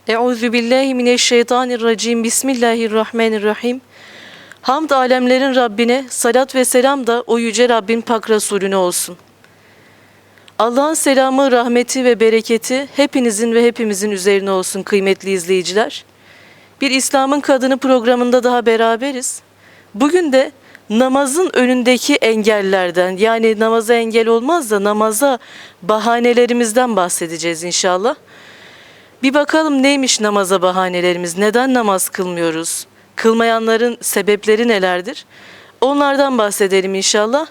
Euzu billahi mineşşeytanirracim. Bismillahirrahmanirrahim. Hamd alemlerin Rabbine, salat ve selam da o yüce Rabbin pak Resulüne olsun. Allah'ın selamı, rahmeti ve bereketi hepinizin ve hepimizin üzerine olsun kıymetli izleyiciler. Bir İslam'ın Kadını programında daha beraberiz. Bugün de namazın önündeki engellerden, yani namaza engel olmaz da namaza bahanelerimizden bahsedeceğiz inşallah. Bir bakalım neymiş namaza bahanelerimiz, neden namaz kılmıyoruz, kılmayanların sebepleri nelerdir? Onlardan bahsedelim inşallah.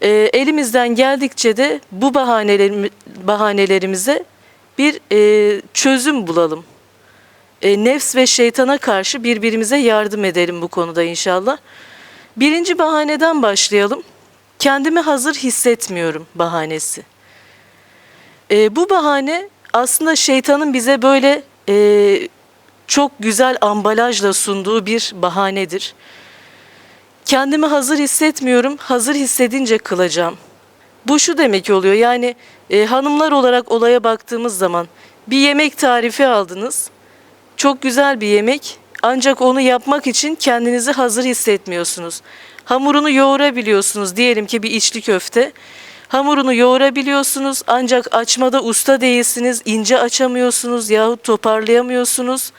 Elimizden geldikçe de bu bahanelerimize bir çözüm bulalım. Nefs ve şeytana karşı birbirimize yardım edelim bu konuda inşallah. Birinci bahaneden başlayalım. Kendimi hazır hissetmiyorum bahanesi. Bu bahane aslında şeytanın bize böyle çok güzel ambalajla sunduğu bir bahanedir. Kendimi hazır hissetmiyorum, hazır hissedince kılacağım. Bu şu demek oluyor, yani hanımlar olarak olaya baktığımız zaman bir yemek tarifi aldınız. Çok güzel bir yemek, ancak onu yapmak için kendinizi hazır hissetmiyorsunuz. Hamurunu yoğurabiliyorsunuz, diyelim ki bir içli köfte. Hamurunu yoğurabiliyorsunuz ancak açmada usta değilsiniz, ince açamıyorsunuz yahut toparlayamıyorsunuz.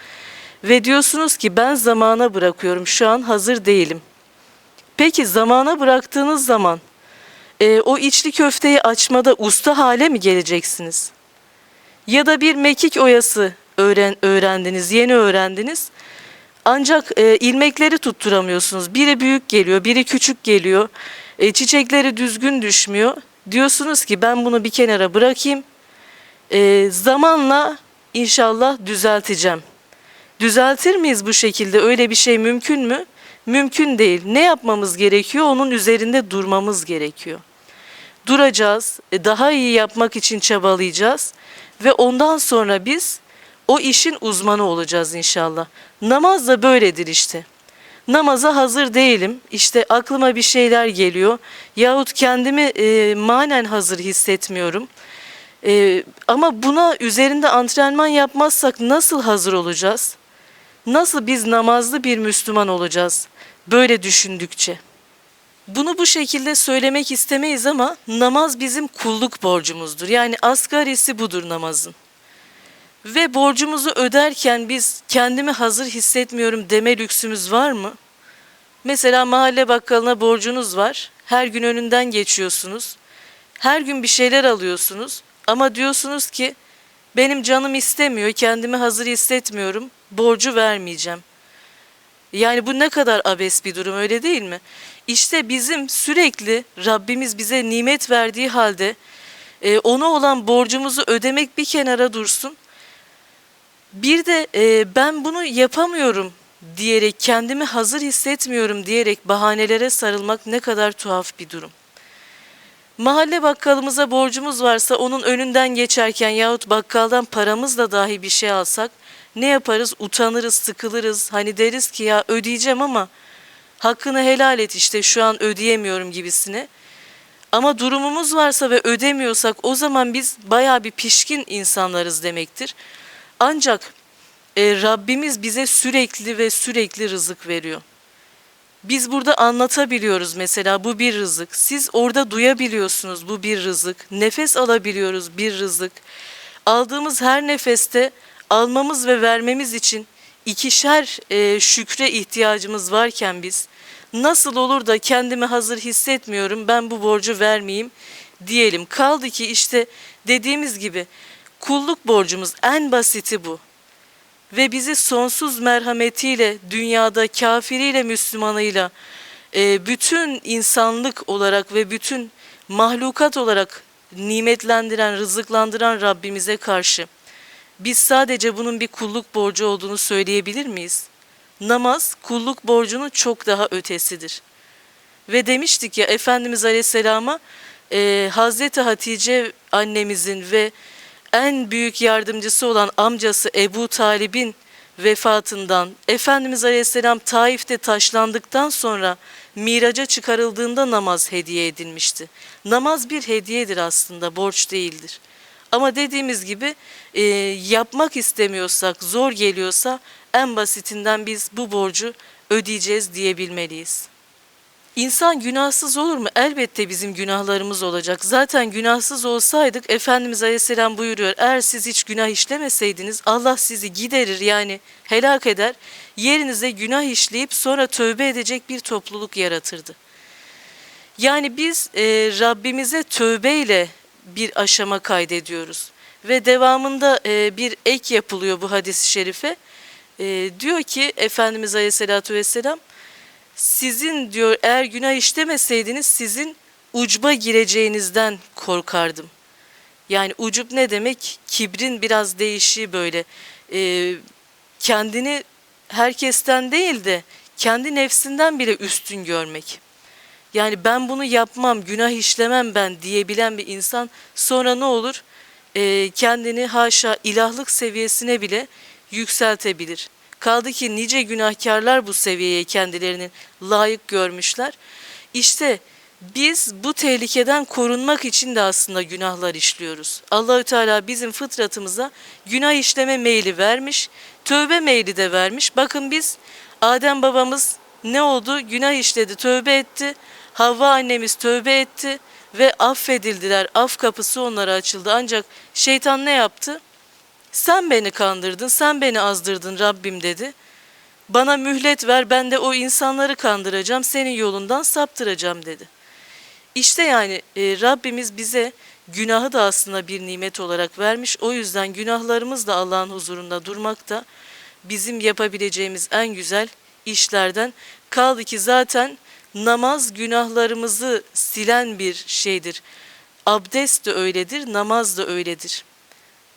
Ve diyorsunuz ki ben zamana bırakıyorum, şu an hazır değilim. Peki zamana bıraktığınız zaman o içli köfteyi açmada usta hale mi geleceksiniz? Ya da bir mekik oyası öğrendiniz, yeni öğrendiniz. Ancak ilmekleri tutturamıyorsunuz. Biri büyük geliyor, biri küçük geliyor. Çiçekleri düzgün düşmüyor. Diyorsunuz ki ben bunu bir kenara bırakayım. Zamanla inşallah düzelteceğim. Düzeltir miyiz bu şekilde? Öyle bir şey mümkün mü? Mümkün değil. Ne yapmamız gerekiyor? Onun üzerinde durmamız gerekiyor. Duracağız, daha iyi yapmak için çabalayacağız ve ondan sonra biz o işin uzmanı olacağız inşallah. Namaz da böyledir işte. Namaza hazır değilim, işte aklıma bir şeyler geliyor yahut kendimi manen hazır hissetmiyorum. Ama buna üzerinde antrenman yapmazsak nasıl hazır olacağız? Nasıl biz namazlı bir Müslüman olacağız böyle düşündükçe? Bunu bu şekilde söylemek istemeyiz ama namaz bizim kulluk borcumuzdur. Yani asgarisi budur namazın. Ve borcumuzu öderken biz kendimi hazır hissetmiyorum deme lüksümüz var mı? Mesela mahalle bakkalına borcunuz var. Her gün önünden geçiyorsunuz. Her gün bir şeyler alıyorsunuz. Ama diyorsunuz ki benim canım istemiyor, kendimi hazır hissetmiyorum, borcu vermeyeceğim. Yani bu ne kadar abes bir durum, öyle değil mi? İşte bizim sürekli Rabbimiz bize nimet verdiği halde ona olan borcumuzu ödemek bir kenara dursun. Bir de ben bunu yapamıyorum diyerek, kendimi hazır hissetmiyorum diyerek bahanelere sarılmak ne kadar tuhaf bir durum. Mahalle bakkalımıza borcumuz varsa onun önünden geçerken yahut bakkaldan paramızla dahi bir şey alsak ne yaparız? Utanırız, sıkılırız. Hani deriz ki ya ödeyeceğim ama hakkını helal et, işte şu an ödeyemiyorum gibisine. Ama durumumuz varsa ve ödemiyorsak o zaman biz bayağı bir pişkin insanlarız demektir. Ancak Rabbimiz bize sürekli ve sürekli rızık veriyor. Biz burada anlatabiliyoruz mesela, bu bir rızık. Siz orada duyabiliyorsunuz, bu bir rızık. Nefes alabiliyoruz, bir rızık. Aldığımız her nefeste almamız ve vermemiz için ikişer şükre ihtiyacımız varken biz nasıl olur da kendimi hazır hissetmiyorum, ben bu borcu vermeyeyim diyelim. Kaldı ki işte dediğimiz gibi kulluk borcumuz en basiti bu. Ve bizi sonsuz merhametiyle dünyada kafiriyle Müslümanıyla bütün insanlık olarak ve bütün mahlukat olarak nimetlendiren, rızıklandıran Rabbimize karşı biz sadece bunun bir kulluk borcu olduğunu söyleyebilir miyiz? Namaz kulluk borcunun çok daha ötesidir. Ve demiştik ya, Efendimiz Aleyhisselam'a Hazreti Hatice annemizin ve en büyük yardımcısı olan amcası Ebu Talib'in vefatından, Efendimiz Aleyhisselam Taif'te taşlandıktan sonra miraca çıkarıldığında namaz hediye edilmişti. Namaz bir hediyedir aslında, borç değildir. Ama dediğimiz gibi yapmak istemiyorsak, zor geliyorsa en basitinden biz bu borcu ödeyeceğiz diyebilmeliyiz. İnsan günahsız olur mu? Elbette bizim günahlarımız olacak. Zaten günahsız olsaydık Efendimiz Aleyhisselam buyuruyor. Eğer siz hiç günah işlemeseydiniz Allah sizi giderir, yani helak eder. Yerinize günah işleyip sonra tövbe edecek bir topluluk yaratırdı. Yani biz Rabbimize tövbeyle bir aşama kaydediyoruz. Ve devamında bir ek yapılıyor bu hadis-i şerife. Diyor ki Efendimiz Aleyhisselatü Vesselam, sizin diyor eğer günah işlemeseydiniz sizin ucba gireceğinizden korkardım. Yani ucup ne demek? Kibrin biraz değişiği böyle. Kendini herkesten değil de kendi nefsinden bile üstün görmek. Yani ben bunu yapmam, günah işlemem ben diyebilen bir insan sonra ne olur? Kendini haşa ilahlık seviyesine bile yükseltebilir. Kaldı ki nice günahkarlar bu seviyeye kendilerini layık görmüşler. İşte biz bu tehlikeden korunmak için de aslında günahlar işliyoruz. Allahü Teala bizim fıtratımıza günah işleme meyli vermiş, tövbe meyli de vermiş. Bakın biz Adem babamız ne oldu? Günah işledi, tövbe etti. Havva annemiz tövbe etti ve affedildiler. Af kapısı onlara açıldı. Ancak şeytan ne yaptı? Sen beni kandırdın, sen beni azdırdın Rabbim dedi. Bana mühlet ver, ben de o insanları kandıracağım, senin yolundan saptıracağım dedi. İşte yani Rabbimiz bize günahı da aslında bir nimet olarak vermiş. O yüzden günahlarımız da Allah'ın huzurunda durmak da bizim yapabileceğimiz en güzel işlerden. Kaldı ki zaten namaz günahlarımızı silen bir şeydir. Abdest de öyledir, namaz da öyledir.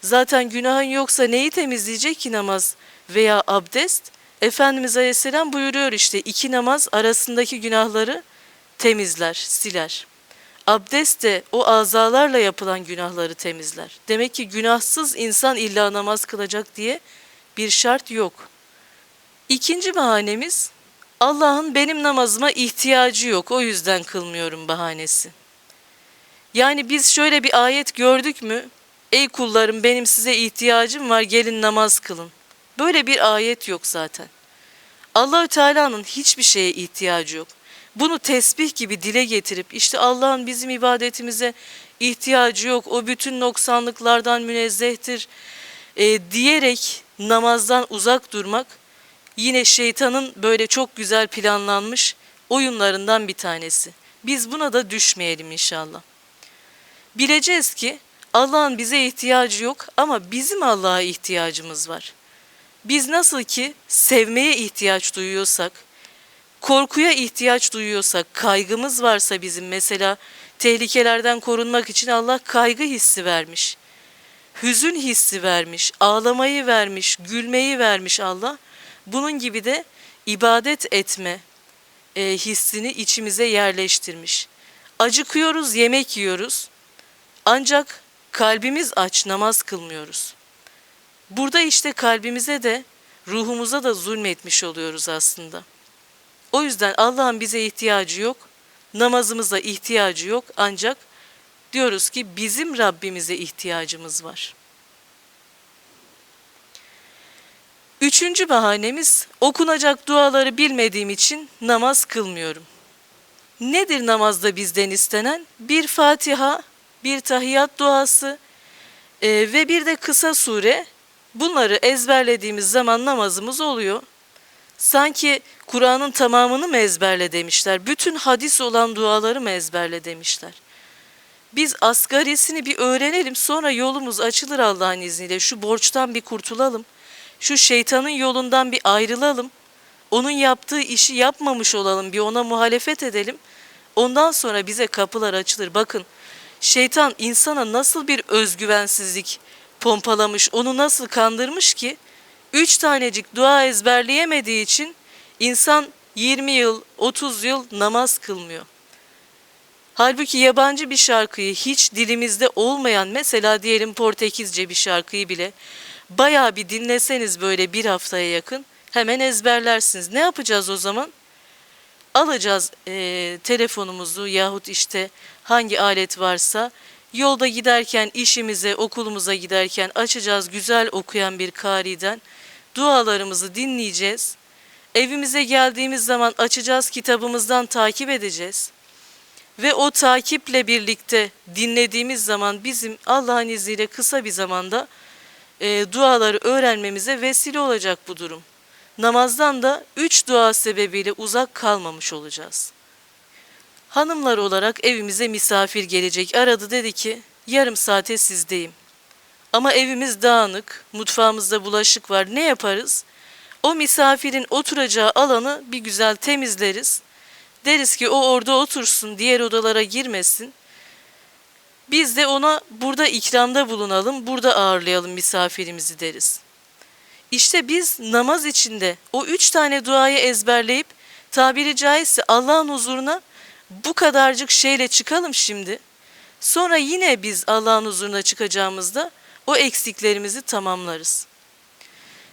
Zaten günahın yoksa neyi temizleyecek ki namaz veya abdest? Efendimiz Aleyhisselam buyuruyor işte 2 namaz arasındaki günahları temizler, siler. Abdest de o azalarla yapılan günahları temizler. Demek ki günahsız insan illa namaz kılacak diye bir şart yok. İkinci bahanemiz Allah'ın benim namazıma ihtiyacı yok, o yüzden kılmıyorum bahanesi. Yani biz şöyle bir ayet gördük mü? Ey kullarım benim size ihtiyacım var, gelin namaz kılın. Böyle bir ayet yok zaten. Allahü Teala'nın hiçbir şeye ihtiyacı yok. Bunu tesbih gibi dile getirip işte Allah'ın bizim ibadetimize ihtiyacı yok, o bütün noksanlıklardan münezzehtir diyerek namazdan uzak durmak yine şeytanın böyle çok güzel planlanmış oyunlarından bir tanesi. Biz buna da düşmeyelim inşallah. Bileceğiz ki Allah'ın bize ihtiyacı yok ama bizim Allah'a ihtiyacımız var. Biz nasıl ki sevmeye ihtiyaç duyuyorsak, korkuya ihtiyaç duyuyorsak, kaygımız varsa bizim mesela tehlikelerden korunmak için Allah kaygı hissi vermiş. Hüzün hissi vermiş, ağlamayı vermiş, gülmeyi vermiş Allah. Bunun gibi de ibadet etme hissini içimize yerleştirmiş. Acıkıyoruz, yemek yiyoruz. Ancak kalbimiz aç, namaz kılmıyoruz. Burada işte kalbimize de ruhumuza da zulmetmiş oluyoruz aslında. O yüzden Allah'ın bize ihtiyacı yok, namazımıza ihtiyacı yok ancak diyoruz ki bizim Rabbimize ihtiyacımız var. Üçüncü bahanemiz okunacak duaları bilmediğim için namaz kılmıyorum. Nedir namazda bizden istenen? Bir Fatiha, bir tahiyyat duası ve bir de kısa sure. Bunları ezberlediğimiz zaman namazımız oluyor. Sanki Kur'an'ın tamamını mı ezberle demişler, bütün hadis olan duaları mı ezberle demişler. Biz asgarisini bir öğrenelim, sonra yolumuz açılır Allah'ın izniyle. Şu borçtan bir kurtulalım, şu şeytanın yolundan bir ayrılalım, onun yaptığı işi yapmamış olalım, bir ona muhalefet edelim. Ondan sonra bize kapılar açılır. Bakın şeytan insana nasıl bir özgüvensizlik pompalamış, onu nasıl kandırmış ki 3 tanecik dua ezberleyemediği için insan 20 yıl, 30 yıl namaz kılmıyor. Halbuki yabancı bir şarkıyı hiç dilimizde olmayan, mesela diyelim Portekizce bir şarkıyı bile bayağı bir dinleseniz böyle bir haftaya yakın hemen ezberlersiniz. Ne yapacağız o zaman? Alacağız telefonumuzu yahut işte hangi alet varsa Yolda giderken, işimize, okulumuza giderken açacağız güzel okuyan bir kariden. Dualarımızı dinleyeceğiz. Evimize geldiğimiz zaman açacağız, kitabımızdan takip edeceğiz. Ve o takiple birlikte dinlediğimiz zaman bizim Allah'ın izniyle kısa bir zamanda duaları öğrenmemize vesile olacak bu durum. Namazdan da 3 dua sebebiyle uzak kalmamış olacağız. Hanımlar olarak evimize misafir gelecek. Aradı, dedi ki yarım saate sizdeyim. Ama evimiz dağınık, mutfağımızda bulaşık var. Ne yaparız? O misafirin oturacağı alanı bir güzel temizleriz. Deriz ki o orada otursun, diğer odalara girmesin. Biz de ona burada ikramda bulunalım, burada ağırlayalım misafirimizi deriz. İşte biz namaz içinde o 3 tane duayı ezberleyip tabiri caizse Allah'ın huzuruna bu kadarcık şeyle çıkalım şimdi. Sonra yine biz Allah'ın huzuruna çıkacağımızda o eksiklerimizi tamamlarız.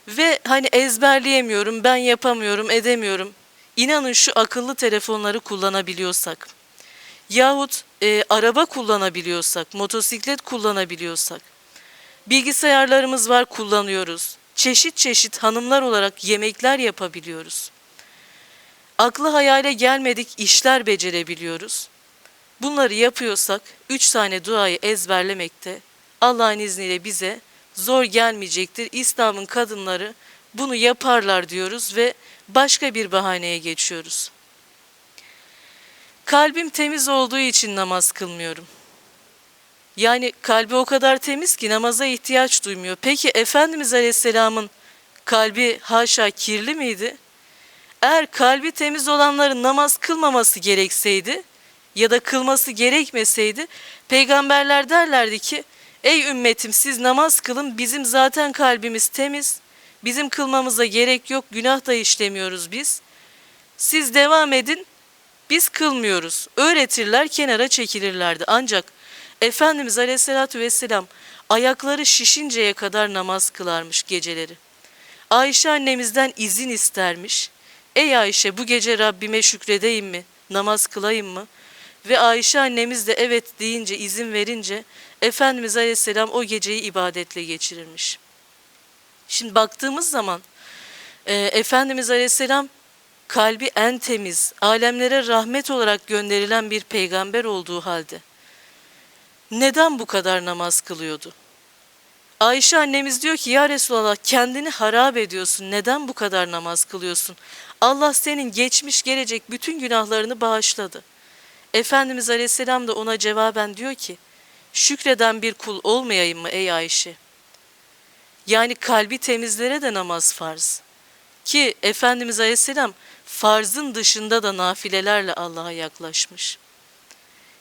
Ve hani ezberleyemiyorum, ben yapamıyorum, edemiyorum. İnanın şu akıllı telefonları kullanabiliyorsak, yahut araba kullanabiliyorsak, motosiklet kullanabiliyorsak, bilgisayarlarımız var, kullanıyoruz. Çeşit çeşit hanımlar olarak yemekler yapabiliyoruz. Aklı hayale gelmedik işler becerebiliyoruz. Bunları yapıyorsak 3 tane duayı ezberlemekte Allah'ın izniyle bize zor gelmeyecektir. İslam'ın kadınları bunu yaparlar diyoruz ve başka bir bahaneye geçiyoruz. Kalbim temiz olduğu için namaz kılmıyorum. Yani kalbi o kadar temiz ki namaza ihtiyaç duymuyor. Peki Efendimiz Aleyhisselam'ın kalbi haşa kirli miydi? Eğer kalbi temiz olanların namaz kılmaması gerekseydi ya da kılması gerekmeseydi, peygamberler derlerdi ki ey ümmetim siz namaz kılın, bizim zaten kalbimiz temiz, bizim kılmamıza gerek yok, günah da işlemiyoruz biz. Siz devam edin, biz kılmıyoruz. Öğretirler, kenara çekilirlerdi. Ancak Efendimiz Aleyhisselatü Vesselam ayakları şişinceye kadar namaz kılarmış geceleri. Ayşe annemizden izin istermiş. Ey Ayşe, bu gece Rabbime şükredeyim mi, namaz kılayım mı? Ve Ayşe annemiz de evet deyince, izin verince Efendimiz Aleyhisselam o geceyi ibadetle geçirirmiş. Şimdi baktığımız zaman Efendimiz Aleyhisselam kalbi en temiz, alemlere rahmet olarak gönderilen bir peygamber olduğu halde neden bu kadar namaz kılıyordu? Ayşe annemiz diyor ki ya Resulallah, kendini harap ediyorsun, neden bu kadar namaz kılıyorsun? Allah senin geçmiş gelecek bütün günahlarını bağışladı. Efendimiz Aleyhisselam da ona cevaben diyor ki şükreden bir kul olmayayım mı ey Ayşe? Yani kalbi temizlere de namaz farz. Ki Efendimiz Aleyhisselam farzın dışında da nafilelerle Allah'a yaklaşmış.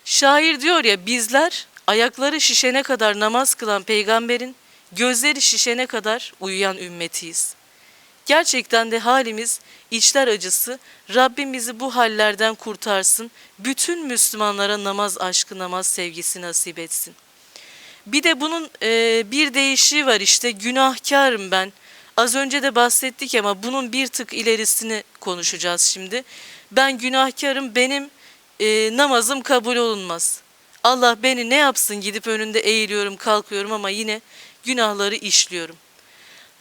Şair diyor ya, bizler ayakları şişene kadar namaz kılan peygamberin gözleri şişene kadar uyuyan ümmetiyiz. Gerçekten de halimiz içler acısı. Rabbim bizi bu hallerden kurtarsın. Bütün Müslümanlara namaz aşkı, namaz sevgisi nasip etsin. Bir de bunun bir değişiği var, işte günahkarım ben. Az önce de bahsettik ama bunun bir tık ilerisini konuşacağız şimdi. Ben günahkarım, benim namazım kabul olunmaz. Allah beni ne yapsın, gidip önünde eğiliyorum, kalkıyorum ama yine günahları işliyorum.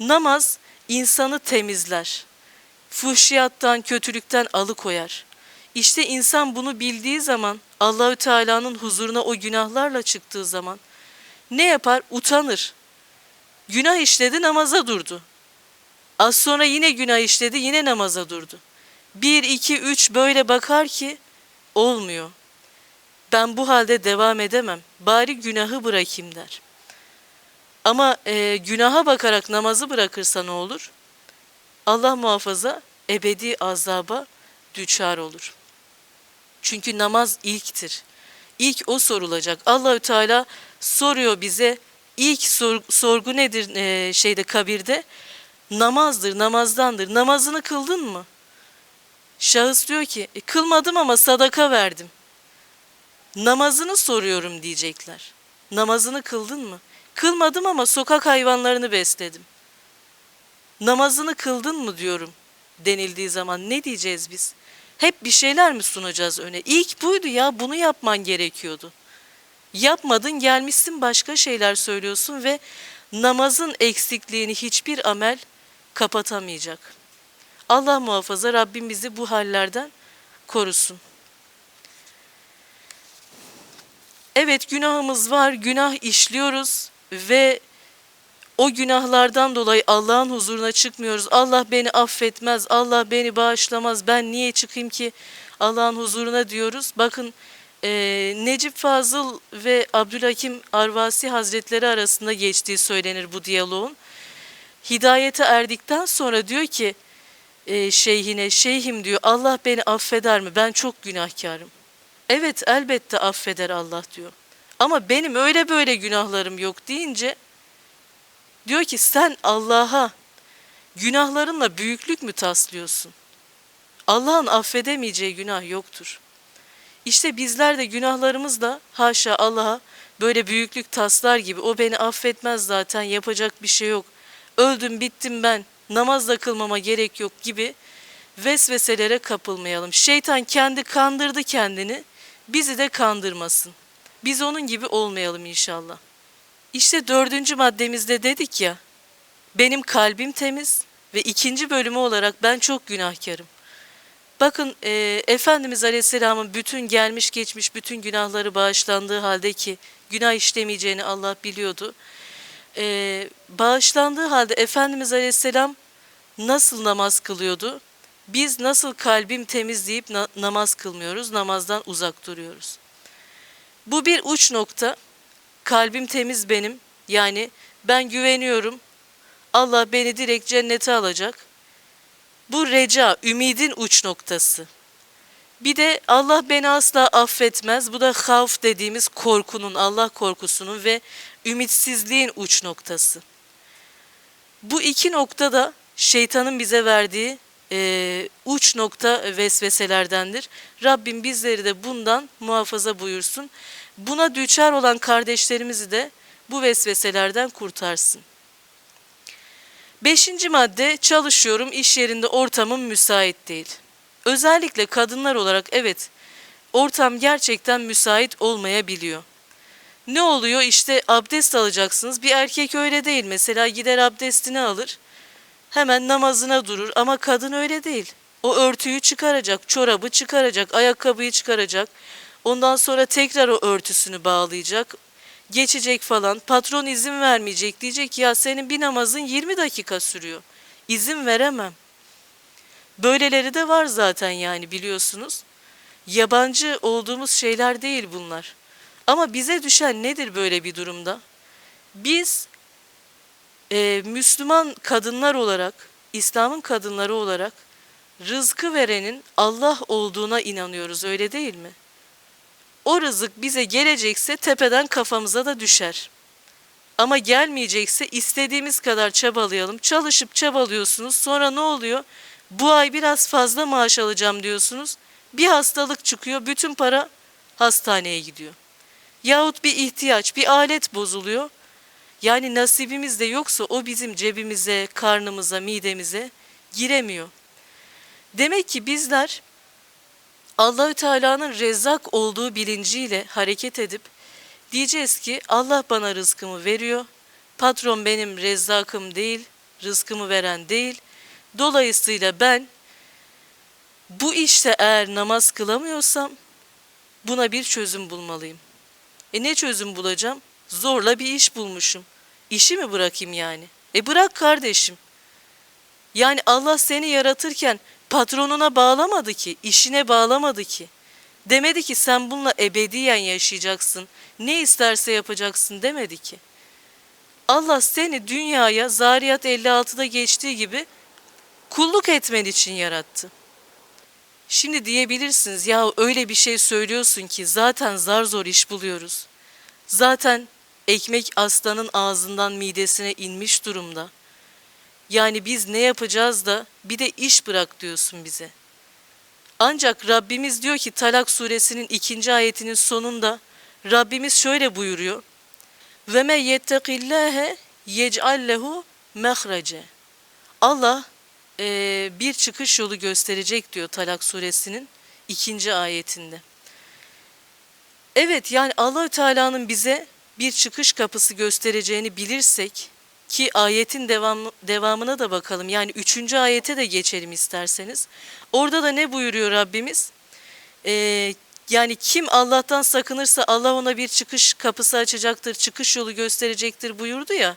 Namaz insanı temizler. Fuhşiyattan, kötülükten alıkoyar. İşte insan bunu bildiği zaman, Allahü Teala'nın huzuruna o günahlarla çıktığı zaman ne yapar? Utanır. Günah işledi, namaza durdu. Az sonra yine günah işledi, yine namaza durdu. 1, 2, 3 böyle bakar ki olmuyor. Ben bu halde devam edemem. Bari günahı bırakayım der. Ama günaha bakarak namazı bırakırsa ne olur? Allah muhafaza, ebedi azaba düçar olur. Çünkü namaz ilktir. İlk o sorulacak. Allahü Teala soruyor bize. İlk sorgu nedir kabirde? Namazdır, namazdandır. Namazını kıldın mı? Şahıs diyor ki kılmadım ama sadaka verdim. Namazını soruyorum diyecekler. Namazını kıldın mı? Kılmadım ama sokak hayvanlarını besledim. Namazını kıldın mı diyorum denildiği zaman ne diyeceğiz biz? Hep bir şeyler mi sunacağız öne? İlk buydu ya, bunu yapman gerekiyordu. Yapmadın, gelmişsin başka şeyler söylüyorsun ve namazın eksikliğini hiçbir amel kapatamayacak. Allah muhafaza, Rabbim bizi bu hallerden korusun. Evet, günahımız var, günah işliyoruz ve o günahlardan dolayı Allah'ın huzuruna çıkmıyoruz. Allah beni affetmez, Allah beni bağışlamaz, ben niye çıkayım ki Allah'ın huzuruna diyoruz. Bakın Necip Fazıl ve Abdülhakim Arvasi Hazretleri arasında geçtiği söylenir bu diyaloğun. Hidayete erdikten sonra diyor ki şeyhine, şeyhim diyor, Allah beni affeder mi? Ben çok günahkarım. Evet, elbette affeder Allah diyor. Ama benim öyle böyle günahlarım yok deyince diyor ki sen Allah'a günahlarınla büyüklük mü taslıyorsun? Allah'ın affedemeyeceği günah yoktur. İşte bizler de günahlarımızla haşa Allah'a böyle büyüklük taslar gibi, o beni affetmez zaten, yapacak bir şey yok, öldüm bittim ben, namaz da kılmama gerek yok gibi vesveselere kapılmayalım. Şeytan kendi kandırdı kendini, bizi de kandırmasın. Biz onun gibi olmayalım inşallah. İşte 4. maddemizde dedik ya, benim kalbim temiz ve 2. bölümü olarak ben çok günahkarım. Bakın Efendimiz Aleyhisselam'ın bütün gelmiş geçmiş bütün günahları bağışlandığı halde, ki günah işlemeyeceğini Allah biliyordu. Bağışlandığı halde Efendimiz Aleyhisselam nasıl namaz kılıyordu? Biz nasıl kalbim temiz deyip namaz kılmıyoruz, namazdan uzak duruyoruz. Bu bir uç nokta. Kalbim temiz benim, yani ben güveniyorum, Allah beni direkt cennete alacak. Bu reca, ümidin uç noktası. Bir de Allah beni asla affetmez. Bu da havf dediğimiz korkunun, Allah korkusunun ve ümitsizliğin uç noktası. Bu iki nokta da şeytanın bize verdiği uç nokta vesveselerdendir. Rabbim bizleri de bundan muhafaza buyursun. Buna düçar olan kardeşlerimizi de bu vesveselerden kurtarsın. 5. madde, çalışıyorum, iş yerinde ortamım müsait değil. Özellikle kadınlar olarak evet, ortam gerçekten müsait olmayabiliyor. Ne oluyor? İşte abdest alacaksınız. Bir erkek öyle değil. Mesela gider abdestini alır, hemen namazına durur, ama kadın öyle değil. O örtüyü çıkaracak, çorabı çıkaracak, ayakkabıyı çıkaracak. Ondan sonra tekrar o örtüsünü bağlayacak. Geçecek falan. Patron izin vermeyecek, diyecek ya senin bir namazın 20 dakika sürüyor. İzin veremem. Böyleleri de var zaten, yani biliyorsunuz. Yabancı olduğumuz şeyler değil bunlar. Ama bize düşen nedir böyle bir durumda? Biz Müslüman kadınlar olarak, İslam'ın kadınları olarak rızkı verenin Allah olduğuna inanıyoruz, öyle değil mi? O rızık bize gelecekse tepeden kafamıza da düşer. Ama gelmeyecekse istediğimiz kadar çabalayalım. Çalışıp çabalıyorsunuz, sonra ne oluyor? Bu ay biraz fazla maaş alacağım diyorsunuz. Bir hastalık çıkıyor, bütün para hastaneye gidiyor. Yahut bir ihtiyaç, bir alet bozuluyor. Yani nasibimiz de yoksa o bizim cebimize, karnımıza, midemize giremiyor. Demek ki bizler Allahü Teala'nın Rezzak olduğu bilinciyle hareket edip diyeceğiz ki Allah bana rızkımı veriyor. Patron benim rezzakım değil, rızkımı veren değil. Dolayısıyla ben bu işte eğer namaz kılamıyorsam buna bir çözüm bulmalıyım. Ne çözüm bulacağım? Zorla bir iş bulmuşum. İşi mi bırakayım yani? Bırak kardeşim. Yani Allah seni yaratırken patronuna bağlamadı ki, işine bağlamadı ki. Demedi ki sen bununla ebediyen yaşayacaksın, ne isterse yapacaksın demedi ki. Allah seni dünyaya Zariyat 56'da geçtiği gibi kulluk etmen için yarattı. Şimdi diyebilirsiniz ya öyle bir şey söylüyorsun ki zaten zar zor iş buluyoruz. Zaten ekmek aslanın ağzından midesine inmiş durumda. Yani biz ne yapacağız da bir de iş bırak diyorsun bize. Ancak Rabbimiz diyor ki Talak suresinin 2. ayetinin sonunda Rabbimiz şöyle buyuruyor. Ve me yettekillâhe yec'al lehu mehrece. Allah bir çıkış yolu gösterecek diyor Talak suresinin 2. ayetinde. Evet, yani Allahü Teala'nın bize bir çıkış kapısı göstereceğini bilirsek, ki ayetin devamına da bakalım. Yani 3. ayete de geçelim isterseniz. Orada da ne buyuruyor Rabbimiz? Yani kim Allah'tan sakınırsa Allah ona bir çıkış kapısı açacaktır, çıkış yolu gösterecektir buyurdu ya.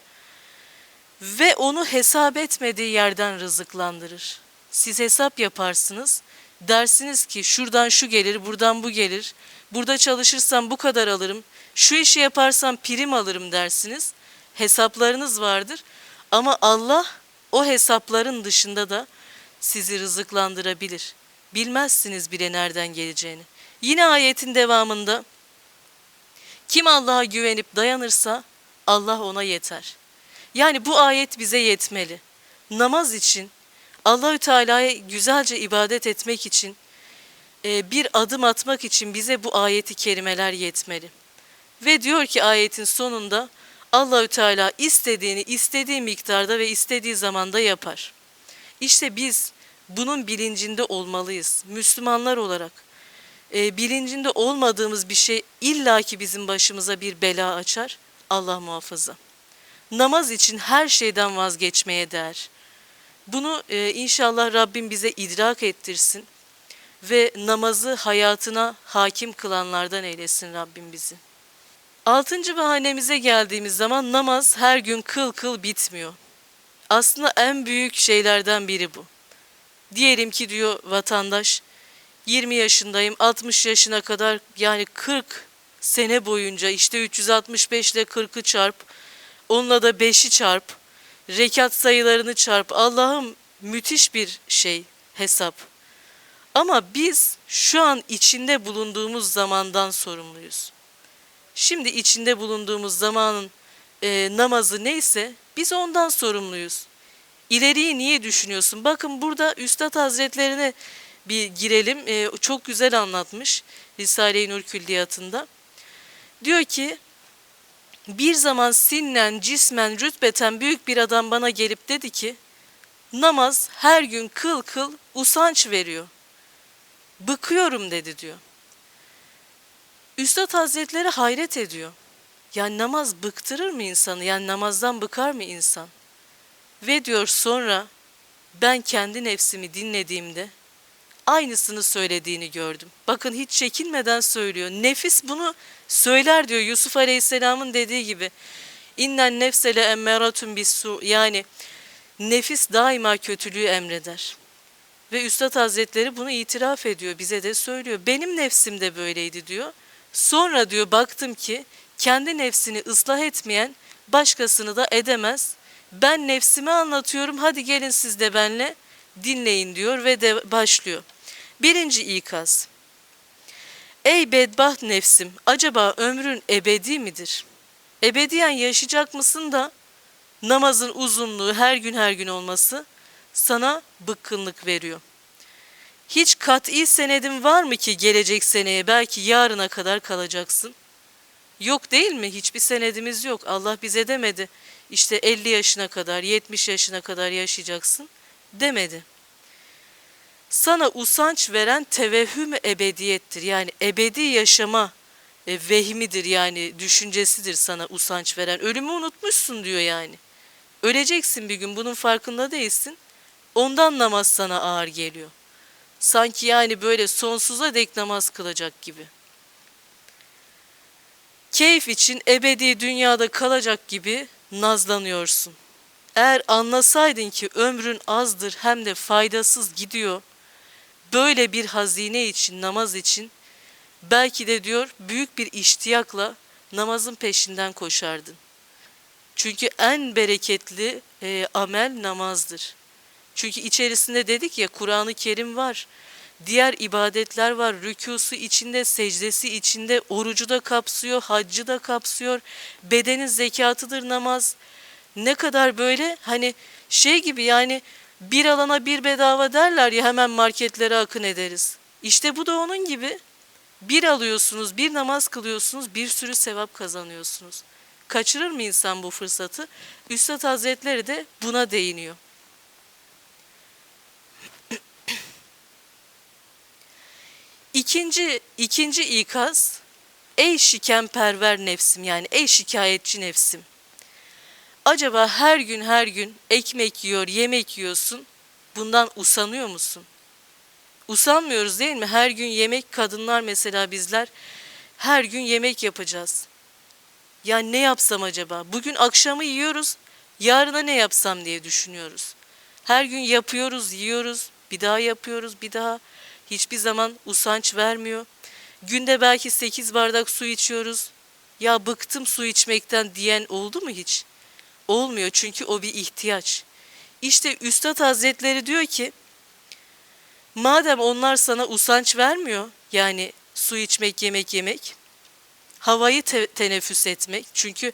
Ve onu hesap etmediği yerden rızıklandırır. Siz hesap yaparsınız. Dersiniz ki şuradan şu gelir, buradan bu gelir. Burada çalışırsam bu kadar alırım. Şu işi yaparsam prim alırım dersiniz. Hesaplarınız vardır. Ama Allah o hesapların dışında da sizi rızıklandırabilir. Bilmezsiniz bile nereden geleceğini. Yine ayetin devamında kim Allah'a güvenip dayanırsa Allah ona yeter. Yani bu ayet bize yetmeli. Namaz için, Allahü Teala'ya güzelce ibadet etmek için, bir adım atmak için bize bu ayeti kerimeler yetmeli. Ve diyor ki ayetin sonunda Allahü Teala istediğini istediği miktarda ve istediği zamanda yapar. İşte biz bunun bilincinde olmalıyız. Müslümanlar olarak bilincinde olmadığımız bir şey illaki bizim başımıza bir bela açar. Allah muhafaza. Namaz için her şeyden vazgeçmeye değer. Bunu inşallah Rabbim bize idrak ettirsin ve namazı hayatına hakim kılanlardan eylesin Rabbim bizi. 6. bahanemize geldiğimiz zaman namaz her gün kıl kıl bitmiyor. Aslında en büyük şeylerden biri bu. Diyelim ki diyor vatandaş 20 yaşındayım 60 yaşına kadar yani 40 sene boyunca işte 365 ile 40'ı çarp, onunla da 5'i çarp, rekat sayılarını çarp. Allah'ım müthiş bir şey hesap. Ama biz şu an içinde bulunduğumuz zamandan sorumluyuz. Şimdi içinde bulunduğumuz zamanın namazı neyse biz ondan sorumluyuz. İleriyi niye düşünüyorsun? Bakın burada Üstad Hazretlerine bir girelim. Çok güzel anlatmış Risale-i Nur Külliyatı'nda. Diyor ki bir zaman sinnen, cismen, rütbeten büyük bir adam bana gelip dedi ki namaz her gün kıl kıl usanç veriyor. Bıkıyorum dedi diyor. Üstad Hazretleri hayret ediyor. Yani namaz bıktırır mı insanı? Yani namazdan bıkar mı insan? Ve diyor sonra ben kendi nefsimi dinlediğimde aynısını söylediğini gördüm. Bakın hiç çekinmeden söylüyor. Nefis bunu söyler diyor Yusuf Aleyhisselam'ın dediği gibi. İnnen nefsele emmeratun bissu, yani nefis daima kötülüğü emreder. Ve Üstad Hazretleri bunu itiraf ediyor, bize de söylüyor. Benim nefsim de böyleydi diyor. Sonra diyor baktım ki kendi nefsini ıslah etmeyen başkasını da edemez. Ben nefsimi anlatıyorum, hadi gelin siz de benle dinleyin diyor ve de başlıyor. 1. ikaz. Ey bedbaht nefsim, acaba ömrün ebedi midir? Ebediyen yaşayacak mısın da namazın uzunluğu her gün olması sana bıkkınlık veriyor. Hiç kat'i senedin var mı ki gelecek seneye belki yarına kadar kalacaksın? Yok değil mi? Hiçbir senedimiz yok. Allah bize demedi. İşte 50 yaşına kadar, 70 yaşına kadar yaşayacaksın demedi. Sana usanç veren tevehhüm ebediyettir. Yani ebedi yaşama vehmidir, yani düşüncesidir sana usanç veren. Ölümü unutmuşsun diyor yani. Öleceksin bir gün, bunun farkında değilsin. Ondan namaz sana ağır geliyor. Sanki yani böyle sonsuza dek namaz kılacak gibi. Keyif için ebedi dünyada kalacak gibi nazlanıyorsun. Eğer anlasaydın ki ömrün azdır hem de faydasız gidiyor, böyle bir hazine için, namaz için belki de diyor büyük bir iştiyakla namazın peşinden koşardın. Çünkü en bereketli amel namazdır. Çünkü içerisinde dedik ya Kur'an-ı Kerim var, diğer ibadetler var, rükûsu içinde, secdesi içinde, orucu da kapsıyor, haccı da kapsıyor, bedenin zekatıdır namaz. Ne kadar böyle hani şey gibi, yani bir alana bir bedava derler ya, hemen marketlere akın ederiz. İşte bu da onun gibi. Bir alıyorsunuz, bir namaz kılıyorsunuz, bir sürü sevap kazanıyorsunuz. Kaçırır mı insan bu fırsatı? Üstad Hazretleri de buna değiniyor. İkinci ikaz, Ey şikemperver nefsim, yani ey şikayetçi nefsim. Acaba her gün her gün ekmek yiyor, yemek yiyorsun. Bundan usanıyor musun? Usanmıyoruz değil mi? Her gün yemek, kadınlar mesela bizler her gün yemek yapacağız. Ya ne yapsam acaba? Bugün akşamı yiyoruz, yarına ne yapsam diye düşünüyoruz. Her gün yapıyoruz, yiyoruz, bir daha yapıyoruz, bir daha. Hiçbir zaman usanç vermiyor. Günde belki 8 bardak su içiyoruz. Ya bıktım su içmekten diyen oldu mu hiç? Olmuyor, çünkü o bir ihtiyaç. İşte Üstad Hazretleri diyor ki, madem onlar sana usanç vermiyor, yani su içmek, yemek yemek, havayı teneffüs etmek. Çünkü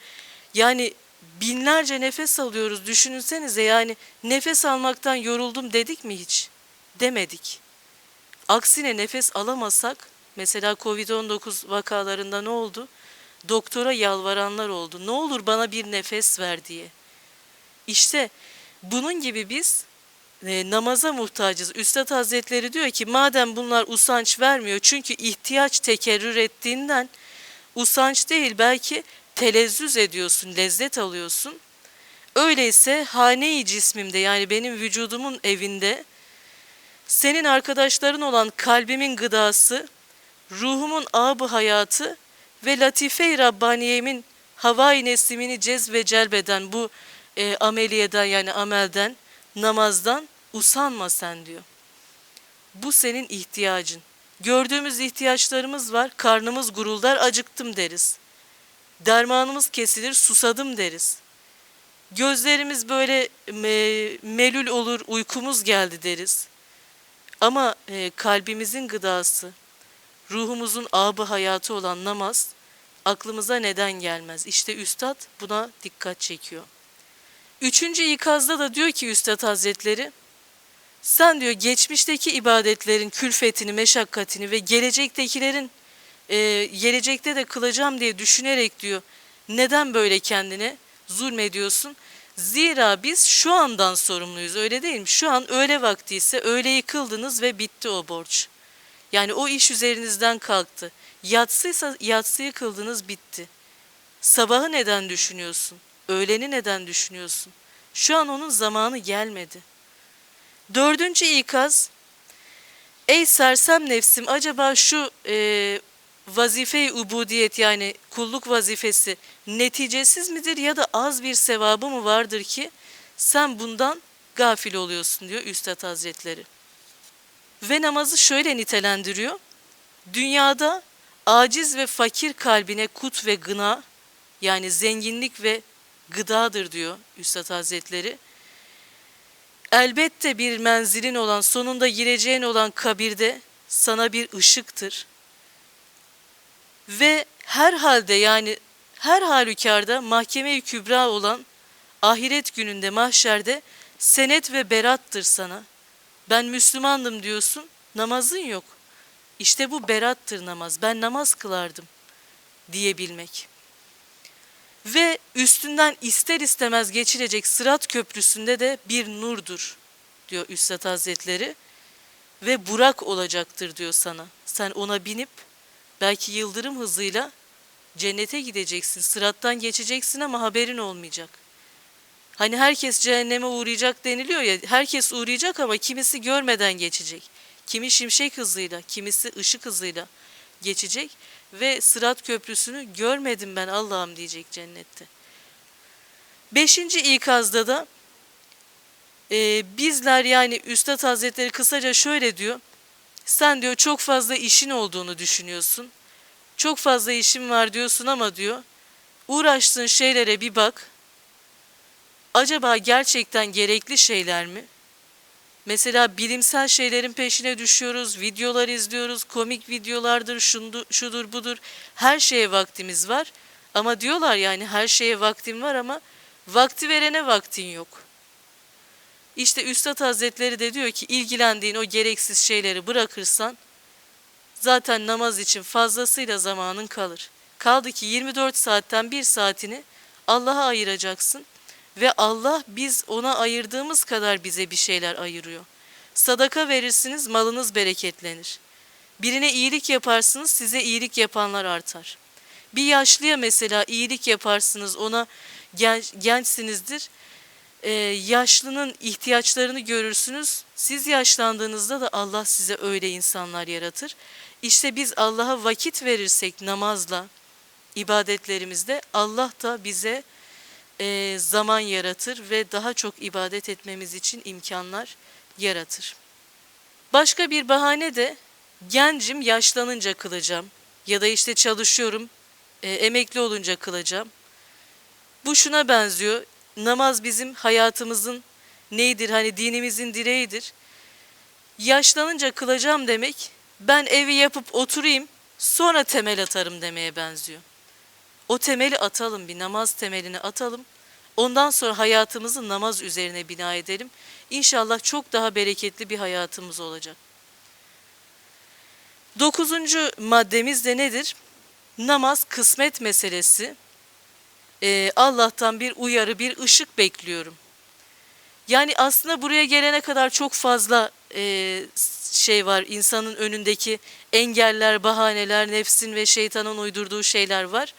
yani binlerce nefes alıyoruz. Düşünsenize, yani nefes almaktan yoruldum dedik mi hiç? Demedik. Aksine nefes alamasak, mesela Covid-19 vakalarında ne oldu? Doktora yalvaranlar oldu. Ne olur bana bir nefes ver diye. İşte bunun gibi biz namaza muhtacız. Üstad Hazretleri diyor ki, madem bunlar usanç vermiyor, çünkü ihtiyaç tekerrür ettiğinden, usanç değil, belki telezzüz ediyorsun, lezzet alıyorsun. Öyleyse hane-i cismimde, yani benim vücudumun evinde, senin arkadaşların olan kalbimin gıdası, ruhumun âb-ı hayatı ve latife-i Rabbaniye'min havai neslimini cezb ve celbeden bu ameliyeden, yani amelden, namazdan usanma sen diyor. Bu senin ihtiyacın. Gördüğümüz ihtiyaçlarımız var. Karnımız guruldar, acıktım deriz. Dermanımız kesilir, susadım deriz. Gözlerimiz böyle melul olur, uykumuz geldi deriz. Ama kalbimizin gıdası, ruhumuzun âb-ı hayatı olan namaz aklımıza neden gelmez? İşte Üstad buna dikkat çekiyor. 3. ikazda da diyor ki Üstad Hazretleri, sen diyor geçmişteki ibadetlerin külfetini, meşakkatini ve gelecekte de kılacağım diye düşünerek diyor, neden böyle kendine zulmediyorsun? Zira biz şu andan sorumluyuz, öyle değil mi? Şu an öğle vakti ise öğleyi kıldınız ve bitti o borç. Yani o iş üzerinizden kalktı. Yatsıysa yatsıyı kıldınız, bitti. Sabahı neden düşünüyorsun? Öğleni neden düşünüyorsun? Şu an onun zamanı gelmedi. 4. ikaz, ey sersem nefsim, acaba şu vazife-i ubudiyet, yani kulluk vazifesi neticesiz midir ya da az bir sevabı mı vardır ki sen bundan gafil oluyorsun diyor Üstad Hazretleri. Ve namazı şöyle nitelendiriyor. Dünyada aciz ve fakir kalbine kut ve gına, yani zenginlik ve gıdadır diyor Üstad Hazretleri. Elbette bir menzilin olan, sonunda gireceğin olan kabirde sana bir ışıktır. Ve her halde, yani her halükarda mahkeme-i kübra olan ahiret gününde, mahşerde senet ve berattır sana. Ben Müslümandım diyorsun, namazın yok. İşte bu berattır namaz. Ben namaz kılardım diyebilmek. Ve üstünden ister istemez geçilecek Sırat Köprüsü'nde de bir nurdur diyor Üstad Hazretleri. Ve Burak olacaktır diyor sana. Sen ona binip belki yıldırım hızıyla cennete gideceksin. Sırattan geçeceksin ama haberin olmayacak. Hani herkes cehenneme uğrayacak deniliyor ya, herkes uğrayacak ama kimisi görmeden geçecek. Kimi şimşek hızıyla, kimisi ışık hızıyla geçecek ve Sırat Köprüsü'nü görmedim ben Allah'ım diyecek cennette. 5. ikazda da bizler, yani Üstad Hazretleri kısaca şöyle diyor. Sen diyor çok fazla işin olduğunu düşünüyorsun. Çok fazla işin var diyorsun ama diyor, uğraştığın şeylere bir bak. Acaba gerçekten gerekli şeyler mi? Mesela bilimsel şeylerin peşine düşüyoruz, videolar izliyoruz, komik videolardır, şudur budur, her şeye vaktimiz var. Ama diyorlar, yani her şeye vaktin var ama vakti verene vaktin yok. İşte Üstad Hazretleri de diyor ki, ilgilendiğin o gereksiz şeyleri bırakırsan zaten namaz için fazlasıyla zamanın kalır. Kaldı ki 24 saatten 1 saatini Allah'a ayıracaksın. Ve Allah, biz ona ayırdığımız kadar bize bir şeyler ayırıyor. Sadaka verirsiniz, malınız bereketlenir. Birine iyilik yaparsınız, size iyilik yapanlar artar. Bir yaşlıya mesela iyilik yaparsınız, ona gençsinizdir. Yaşlının ihtiyaçlarını görürsünüz. Siz yaşlandığınızda da Allah size öyle insanlar yaratır. İşte biz Allah'a vakit verirsek namazla, ibadetlerimizde Allah da bize zaman yaratır ve daha çok ibadet etmemiz için imkanlar yaratır. Başka bir bahane de gencim yaşlanınca kılacağım ya da işte çalışıyorum emekli olunca kılacağım. Bu şuna benziyor. Namaz bizim hayatımızın neydir? Hani dinimizin direğidir. Yaşlanınca kılacağım demek, ben evi yapıp oturayım, sonra temel atarım demeye benziyor. O temeli atalım, bir namaz temelini atalım. Ondan sonra hayatımızı namaz üzerine bina edelim. İnşallah çok daha bereketli bir hayatımız olacak. 9. maddemiz de nedir? Namaz kısmet meselesi. Allah'tan bir uyarı, bir ışık bekliyorum. Yani aslında buraya gelene kadar çok fazla şey var. İnsanın önündeki engeller, bahaneler, nefsin ve şeytanın uydurduğu şeyler var.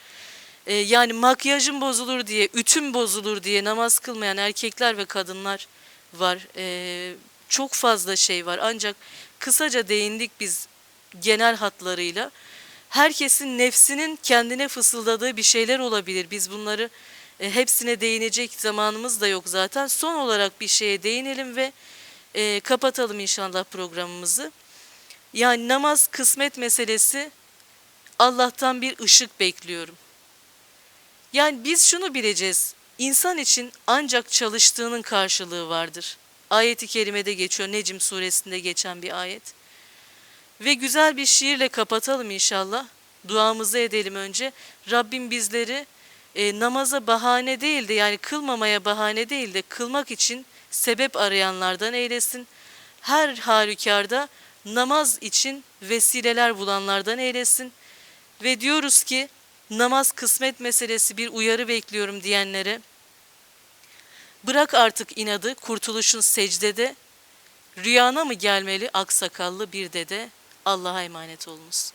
Yani makyajım bozulur diye, ütüm bozulur diye namaz kılmayan erkekler ve kadınlar var. Çok fazla şey var. Ancak kısaca değindik biz genel hatlarıyla. Herkesin nefsinin kendine fısıldadığı bir şeyler olabilir. Biz bunları hepsine değinecek zamanımız da yok zaten. Son olarak bir şeye değinelim ve kapatalım inşallah programımızı. Yani namaz kısmet meselesi, Allah'tan bir ışık bekliyorum. Yani biz şunu bileceğiz. İnsan için ancak çalıştığının karşılığı vardır. Ayet-i kerimede geçiyor. Necm suresinde geçen bir ayet. Ve güzel bir şiirle kapatalım inşallah. Duamızı edelim önce. Rabbim bizleri namaza bahane değil de, yani kılmamaya bahane değil de kılmak için sebep arayanlardan eylesin. Her halükarda namaz için vesileler bulanlardan eylesin. Ve diyoruz ki namaz kısmet meselesi, bir uyarı bekliyorum diyenlere, bırak artık inadı, kurtuluşun secdede, rüyana mı gelmeli aksakallı bir dede? Allah'a emanet olunuz.